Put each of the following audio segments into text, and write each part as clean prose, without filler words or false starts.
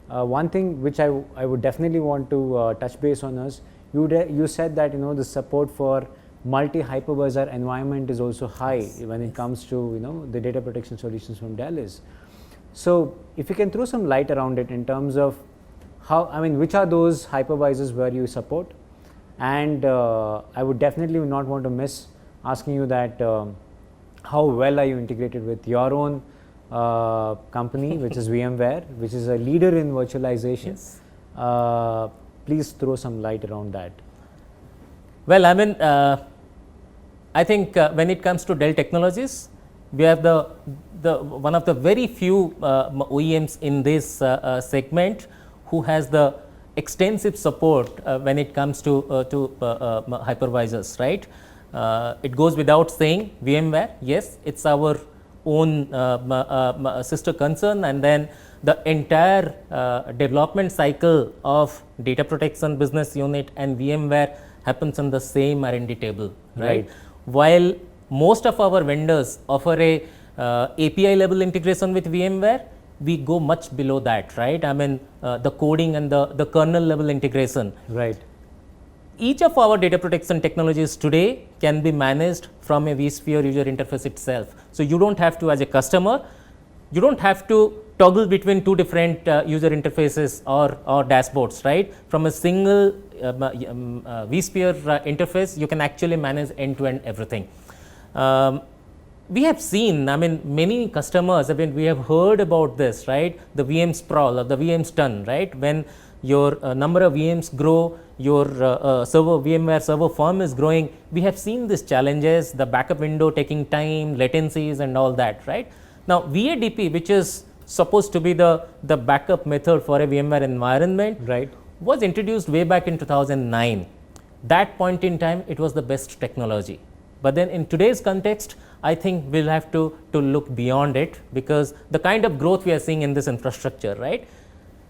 one thing which I would definitely want to touch base on is you said that the support for multi-hypervisor environment is also high when it comes to the data protection solutions from Dell is. So if you can throw some light around it in terms of which are those hypervisors where you support, and I would definitely not want to miss asking you that how well are you integrated with your own company, which is VMware, which is a leader in virtualization. Yes. Please throw some light around that. Well, I think when it comes to Dell Technologies, we have the one of the very few OEMs in this segment who has the extensive support when it comes to hypervisors, right? It goes without saying, VMware, yes, it's our own sister concern, and then the entire development cycle of data protection business unit and VMware happens on the same R&D table, right? While most of our vendors offer a API level integration with VMware, we go much below that, right? The coding and the kernel level integration. Right. Each of our data protection technologies today can be managed from a vSphere user interface itself. So you don't have to, as a customer, you don't have to toggle between two different user interfaces or dashboards, right? From a single vSphere interface, you can actually manage end-to-end everything. We have seen, many customers, we have heard about this, right? The VM sprawl or the VM stun, right? When your number of VMs grow, your VMware server farm is growing. We have seen these challenges, the backup window taking time, latencies and all that, right? Now, VADP, which is supposed to be the backup method for a VMware environment, right, was introduced way back in 2009. That point in time, it was the best technology. But then in today's context, I think we'll have to look beyond it, because the kind of growth we are seeing in this infrastructure, right?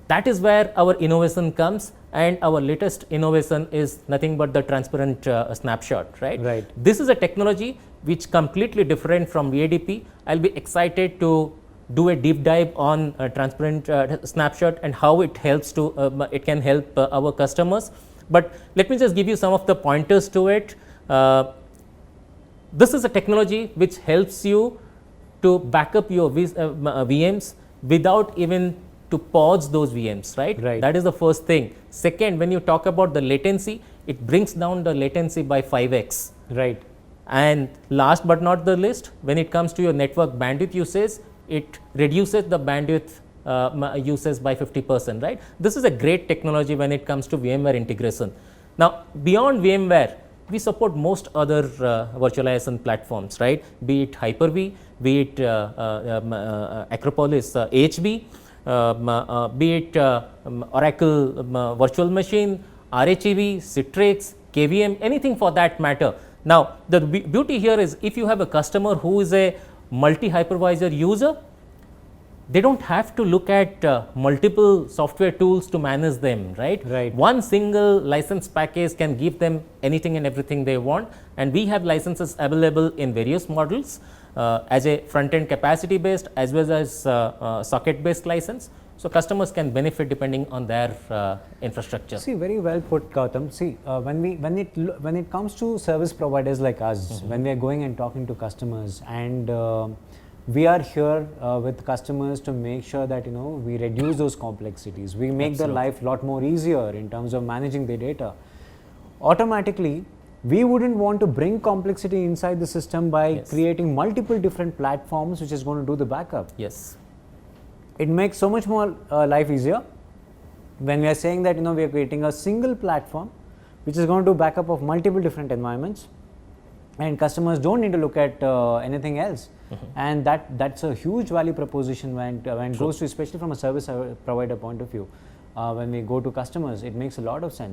That is where our innovation comes, and our latest innovation is nothing but the transparent snapshot, right? Right. This is a technology which completely different from VADP. I'll be excited to do a deep dive on transparent snapshot and how it helps it can help our customers. But let me just give you some of the pointers to it. This is a technology which helps you to back up your VMs without even to pause those VMs, right? Right. That is the first thing. Second, when you talk about the latency, it brings down the latency by 5x. Right. And last but not the least, when it comes to your network bandwidth usage, it reduces the bandwidth usage by 50%, right? This is a great technology when it comes to VMware integration. Now, beyond VMware, we support most other virtualization platforms, right? Be it Hyper-V, be it Acropolis HB, be it Oracle Virtual Machine, RHEV, Citrix, KVM, anything for that matter. Now, the beauty here is, if you have a customer who is a multi-hypervisor user, they don't have to look at multiple software tools to manage them, right? Right. One single license package can give them anything and everything they want, and we have licenses available in various models as a front-end capacity-based as well as socket-based license. So customers can benefit depending on their infrastructure. See, very well put, Gautam. See, when it comes to service providers like us, when we are going and talking to customers, and we are here with customers to make sure that we reduce those complexities. We make their life a lot more easier in terms of managing their data. Automatically, we wouldn't want to bring complexity inside the system by creating multiple different platforms which is going to do the backup. Yes. It makes so much more life easier when we are saying that we are creating a single platform which is going to do backup of multiple different environments, and customers don't need to look at anything else. And that's a huge value proposition when it goes to, especially from a service provider point of view. When we go to customers, it makes a lot of sense.